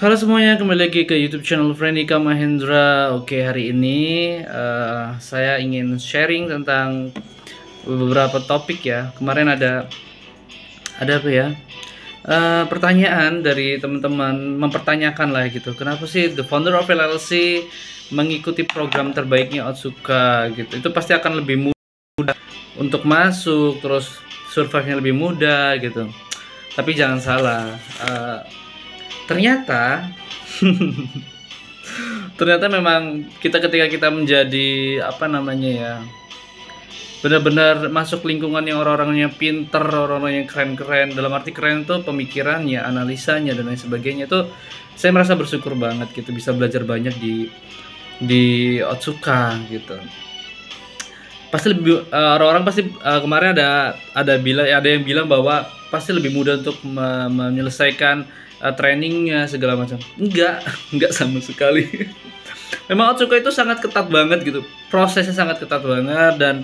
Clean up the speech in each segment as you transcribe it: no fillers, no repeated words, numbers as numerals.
Halo semuanya, kembali lagi ke YouTube channel Frendika Mahendra. Oke, hari ini saya ingin sharing tentang beberapa topik ya. Kemarin ada apa ya? Pertanyaan dari teman-teman mempertanyakan lah gitu. Kenapa sih the founder of LLC mengikuti program terbaiknya Otsuka gitu? Itu pasti akan lebih mudah untuk masuk, terus survive-nya lebih mudah gitu. Tapi jangan salah. Ternyata ternyata memang ketika kita menjadi apa namanya ya, benar-benar masuk lingkungan yang orang-orangnya pinter, orang-orang yang keren-keren, dalam arti keren tuh pemikirannya, analisanya dan lain sebagainya, itu saya merasa bersyukur banget gitu, bisa belajar banyak di Otsuka gitu. Pasti lebih orang-orang pasti kemarin ada yang bilang bahwa pasti lebih mudah untuk menyelesaikan trainingnya segala macam. Enggak sama sekali. Memang Otsuka itu sangat ketat banget gitu, prosesnya sangat ketat banget, dan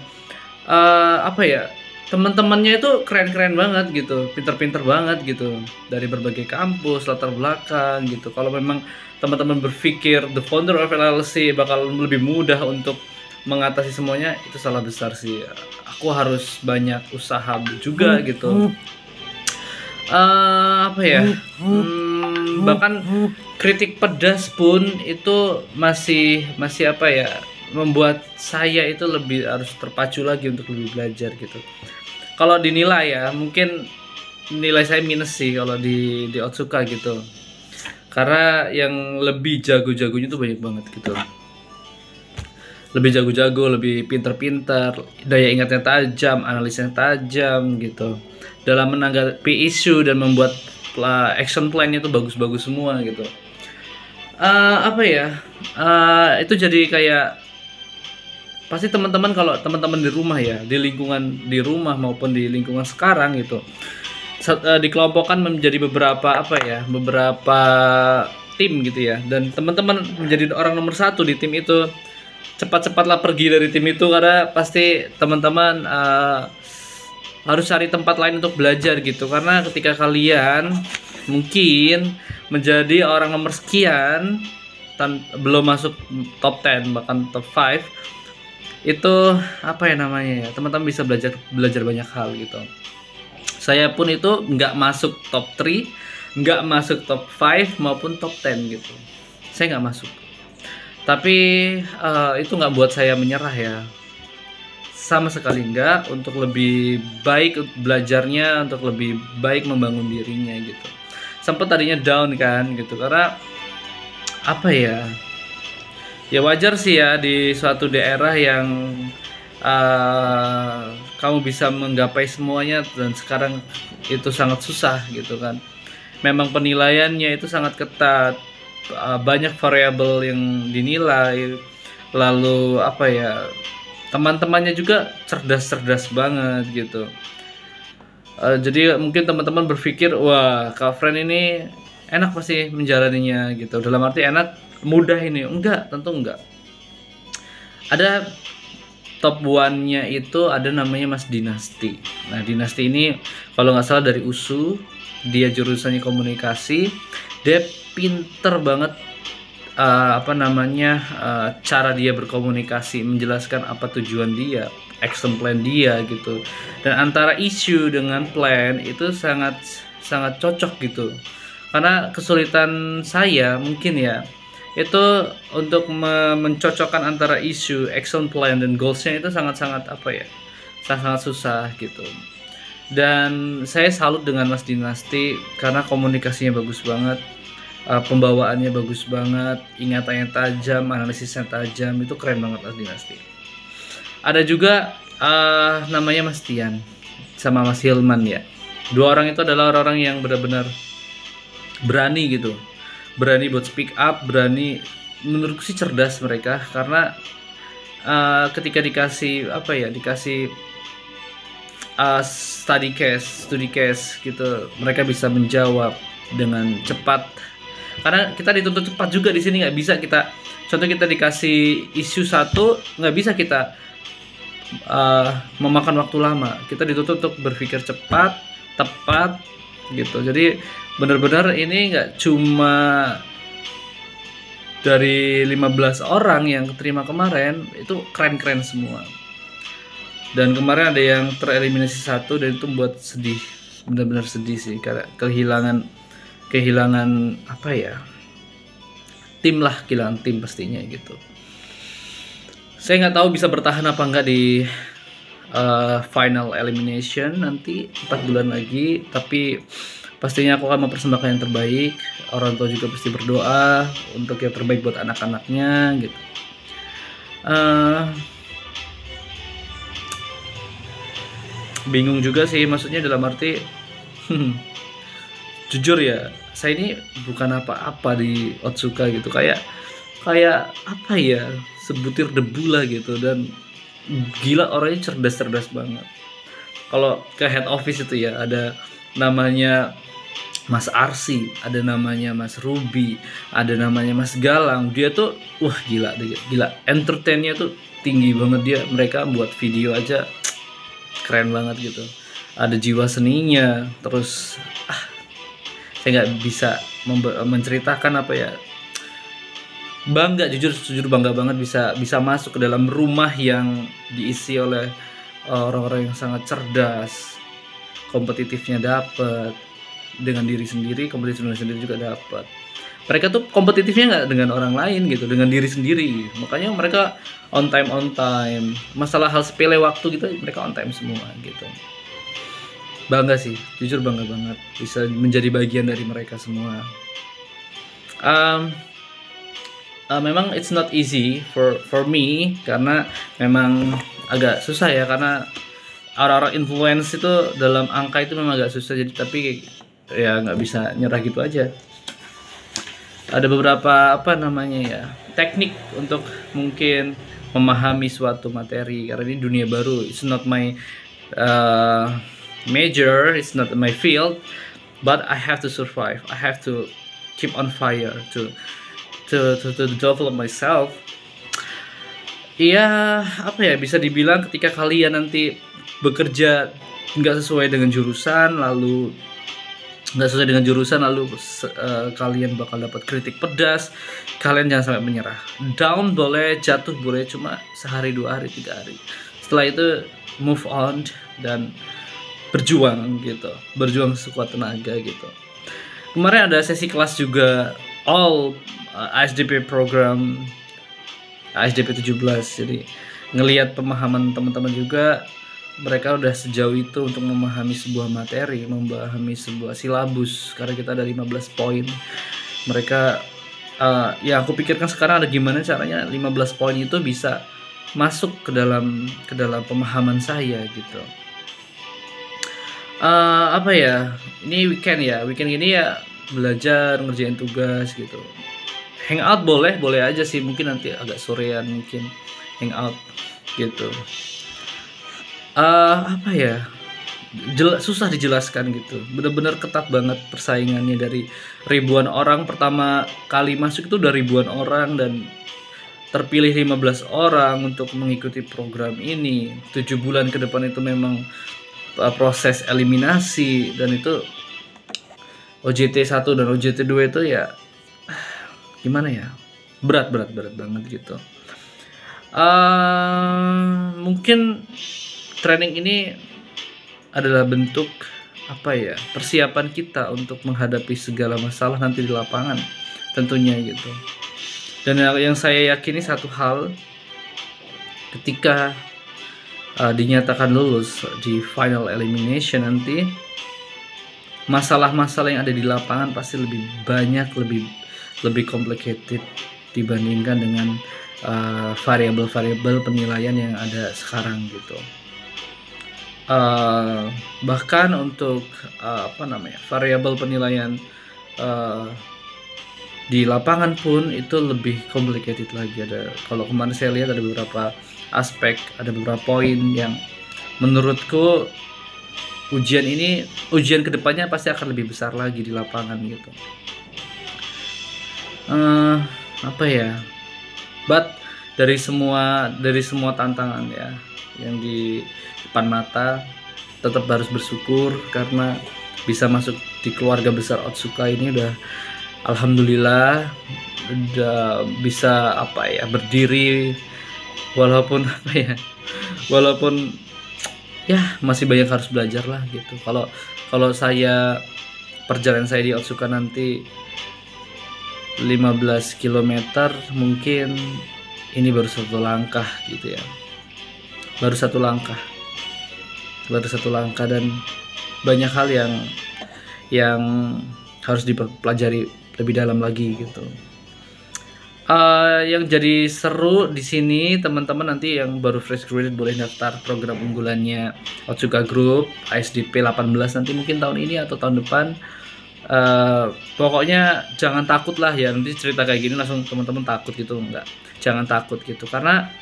apa ya, teman-temannya itu keren-keren banget gitu, pinter-pinter banget gitu, dari berbagai kampus, latar belakang gitu. Kalau memang teman-teman berpikir the founder of LLC bakal lebih mudah untuk mengatasi semuanya, itu salah besar sih. Aku harus banyak usaha juga gitu. Apa ya, bahkan kritik pedas pun itu masih apa ya, membuat saya itu lebih harus terpacu lagi untuk lebih belajar gitu. Kalau dinilai ya, mungkin nilai saya minus sih kalau di Otsuka gitu, karena yang lebih jago-jagonya tuh banyak banget gitu, lebih jago-jago, lebih pinter-pinter, daya ingatnya tajam, analisnya tajam gitu, dalam menanggapi isu dan membuat action plan-nya itu bagus-bagus semua gitu. Apa ya, itu jadi kayak, pasti teman-teman, kalau teman-teman di rumah ya, di lingkungan di rumah maupun di lingkungan sekarang gitu, dikelompokkan menjadi beberapa apa ya, beberapa tim gitu ya, dan teman-teman menjadi orang nomor satu di tim itu. Cepat-cepatlah pergi dari tim itu, karena pasti teman-teman harus cari tempat lain untuk belajar gitu. Karena ketika kalian mungkin menjadi orang nomor sekian, belum masuk top 10 bahkan top 5, itu apa ya namanya ya, teman-teman bisa belajar banyak hal gitu. Saya pun itu nggak masuk top 3, nggak masuk top 5 maupun top 10 gitu. Saya nggak masuk. Tapi itu nggak buat saya menyerah ya, sama sekali enggak. Untuk lebih baik belajarnya, untuk lebih baik membangun dirinya gitu. Sempat tadinya down kan gitu, karena apa ya, ya wajar sih ya di suatu daerah yang kamu bisa menggapai semuanya, dan sekarang itu sangat susah gitu kan. Memang penilaiannya itu sangat ketat, banyak variabel yang dinilai, lalu apa ya, teman-temannya juga cerdas-cerdas banget gitu. Jadi mungkin teman-teman berpikir, wah Kak Fren ini enak pasti menjalaninya gitu, dalam arti enak, mudah ini. Enggak, tentu enggak. Ada top 1-nya itu ada namanya Mas Dinasti. Nah, Dinasti ini kalau nggak salah dari USU, dia jurusannya komunikasi. Dia pinter banget, apa namanya, cara dia berkomunikasi, menjelaskan apa tujuan dia, action plan dia gitu. Dan antara isu dengan plan itu sangat cocok gitu. Karena kesulitan saya mungkin ya, itu untuk mencocokkan antara isu, action plan dan goalsnya itu sangat apa ya, sangat susah gitu. Dan saya salut dengan Mas Dinasti karena komunikasinya bagus banget, pembawaannya bagus banget, ingatannya tajam, analisisnya tajam, itu keren banget Mas Dinasti. Ada juga namanya Mas Tian sama Mas Hilman ya. Dua orang itu adalah orang-orang yang benar-benar berani gitu, berani buat speak up, berani, menurutku sih cerdas mereka, karena ketika dikasih apa ya, dikasih studi case gitu, mereka bisa menjawab dengan cepat. Karena kita dituntut cepat juga di sini, nggak bisa kita, contoh kita dikasih isu satu, nggak bisa kita memakan waktu lama. Kita dituntut untuk berpikir cepat, tepat gitu. Jadi benar-benar ini nggak cuma dari 15 orang yang keterima kemarin itu keren-keren semua. Dan kemarin ada yang tereliminasi satu, dan itu membuat sedih, benar-benar sedih sih, karena kehilangan apa ya, tim lah, kehilangan tim pastinya gitu. Saya nggak tahu bisa bertahan apa nggak di final elimination nanti 4 bulan lagi, tapi pastinya aku akan mempersembahkan yang terbaik. Orang tua juga pasti berdoa untuk yang terbaik buat anak-anaknya gitu. Bingung juga sih, maksudnya dalam arti jujur ya, saya ini bukan apa-apa di Otsuka gitu, kayak apa ya, sebutir debu lah gitu. Dan gila, orangnya cerdas banget. Kalau ke head office itu ya, ada namanya Mas Arsi, ada namanya Mas Ruby, ada namanya Mas Galang. Dia tuh wah gila, entertainnya tuh tinggi banget dia. Mereka buat video aja keren banget gitu, ada jiwa seninya. Terus saya nggak bisa menceritakan apa ya, bangga, jujur bangga banget bisa masuk ke dalam rumah yang diisi oleh orang-orang yang sangat cerdas. Kompetitifnya dapet dengan diri sendiri, kompetitif dengan sendiri juga dapat. Mereka tuh kompetitifnya nggak dengan orang lain gitu, dengan diri sendiri. Makanya mereka on time. Masalah hal sepele waktu gitu, mereka on time semua gitu. Bangga sih, jujur bangga banget bisa menjadi bagian dari mereka semua. Memang it's not easy for me, karena memang agak susah ya, karena orang-orang influence itu dalam angka itu memang agak susah. Jadi tapi ya nggak bisa nyerah gitu aja. Ada beberapa apa namanya ya, teknik untuk mungkin memahami suatu materi, karena ini dunia baru. It's not my major, it's not my field, but I have to survive. I have to keep on fire to develop myself. Iya, apa ya, bisa dibilang ketika kalian nanti bekerja nggak sesuai dengan jurusan, lalu kalian bakal dapat kritik pedas. Kalian jangan sampai menyerah. Down boleh, jatuh boleh, cuma sehari, 2 hari, 3 hari. Setelah itu move on dan berjuang gitu, berjuang sekuat tenaga gitu. Kemarin ada sesi kelas juga, all ASDP program, ASDP 17. Jadi ngelihat pemahaman teman-teman juga, mereka udah sejauh itu untuk memahami sebuah materi, memahami sebuah silabus, karena kita ada 15 poin. Mereka ya aku pikirkan sekarang ada gimana caranya 15 poin itu bisa masuk ke dalam pemahaman saya gitu. Apa ya, ini weekend ini ya belajar, ngerjain tugas gitu. Hangout boleh aja sih, mungkin nanti agak sorean mungkin hangout gitu. Apa ya, susah dijelaskan gitu, bener-bener ketat banget persaingannya. Dari ribuan orang, pertama kali masuk itu udah ribuan orang, dan terpilih 15 orang untuk mengikuti program ini. 7 bulan ke depan itu memang proses eliminasi, dan itu OJT 1 dan OJT 2 itu ya gimana ya, berat banget gitu. Mungkin training ini adalah bentuk apa ya, persiapan kita untuk menghadapi segala masalah nanti di lapangan tentunya gitu. Dan yang saya yakini satu hal, ketika dinyatakan lulus di final elimination nanti, masalah-masalah yang ada di lapangan pasti lebih banyak, lebih complicated dibandingkan dengan variabel-variabel penilaian yang ada sekarang gitu. Bahkan untuk variabel penilaian di lapangan pun itu lebih complicated lagi. Kalau kemarin saya lihat ada beberapa aspek, ada beberapa poin yang menurutku ujian kedepannya pasti akan lebih besar lagi di lapangan gitu. But dari semua tantangan ya yang di depan mata, tetap harus bersyukur karena bisa masuk di keluarga besar Otsuka ini udah alhamdulillah. udah bisa apa ya, berdiri, walaupun apa ya, walaupun ya masih banyak harus belajar lah gitu. Kalau saya, perjalanan saya di Otsuka nanti 15 km, mungkin ini baru satu langkah gitu ya, baru satu langkah dan banyak hal yang harus dipelajari lebih dalam lagi gitu. Yang jadi seru di sini, teman-teman nanti yang baru fresh graduate boleh daftar program unggulannya Otsuka Group ASDP 18 nanti, mungkin tahun ini atau tahun depan. Pokoknya jangan takut lah ya, nanti cerita kayak gini langsung teman-teman takut gitu, enggak, jangan takut gitu, karena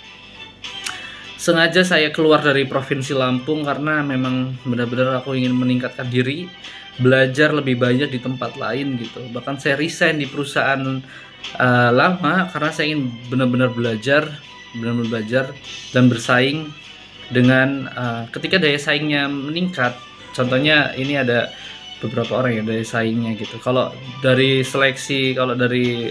sengaja saya keluar dari provinsi Lampung karena memang benar-benar aku ingin meningkatkan diri, belajar lebih banyak di tempat lain gitu. Bahkan saya resign di perusahaan lama karena saya ingin benar-benar belajar dan bersaing dengan ketika daya saingnya meningkat. Contohnya ini ada beberapa orang yang daya saingnya gitu. Kalau dari seleksi, kalau dari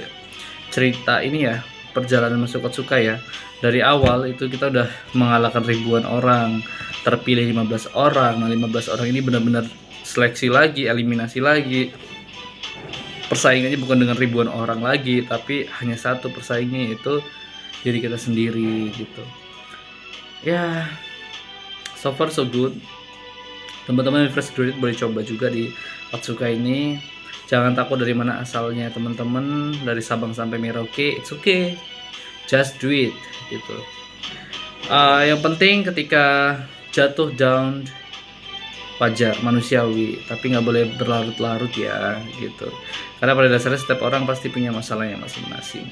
cerita ini ya, perjalanan masuk Otsuka ya, dari awal itu kita udah mengalahkan ribuan orang, terpilih 15 orang. Nah, 15 orang ini benar-benar seleksi lagi, eliminasi lagi. Persaingannya bukan dengan ribuan orang lagi, tapi hanya satu persaingnya, yaitu diri kita sendiri gitu. Ya, so far so good. Teman-teman fresh graduate boleh coba juga di Otsuka ini. Jangan takut dari mana asalnya teman-teman, dari Sabang sampai Merauke, it's okay, just do it gitu. Yang penting ketika jatuh down wajar, manusiawi, tapi nggak boleh berlarut-larut ya gitu. Karena pada dasarnya setiap orang pasti punya masalahnya masing-masing.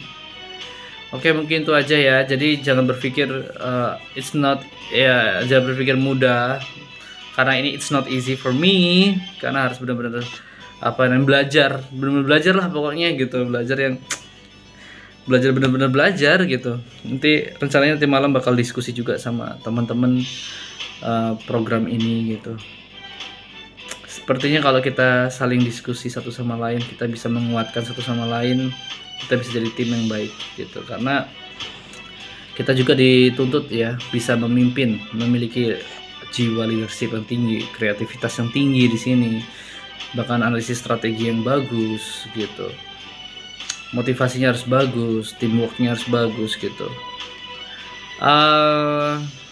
Oke, mungkin itu aja ya. Jadi jangan berpikir jangan berpikir mudah, karena ini it's not easy for me, karena harus benar-benar belajar lah pokoknya gitu, belajar benar-benar belajar gitu. Nanti rencananya nanti malam bakal diskusi juga sama teman-teman program ini gitu. Sepertinya kalau kita saling diskusi satu sama lain, kita bisa menguatkan satu sama lain, kita bisa jadi tim yang baik gitu. Karena kita juga dituntut ya bisa memimpin, memiliki jiwa leadership yang tinggi, kreativitas yang tinggi di sini, bahkan analisis strategi yang bagus gitu, motivasinya harus bagus, teamworknya harus bagus gitu.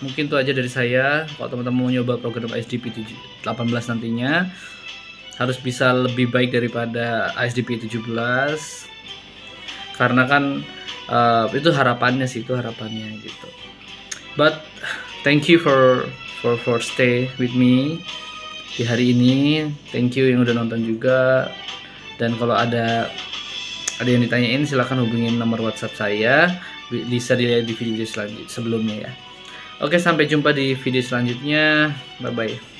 Mungkin itu aja dari saya. Kalau teman-teman mau nyoba program ASDP 18 nantinya, harus bisa lebih baik daripada ASDP 17, karena kan itu harapannya gitu. But thank you for stay with me di hari ini. Thank you yang udah nonton juga. Dan kalau ada yang ditanyain, silahkan hubungin nomor WhatsApp saya, bisa dilihat di video sebelumnya ya. Oke, sampai jumpa di video selanjutnya. Bye bye.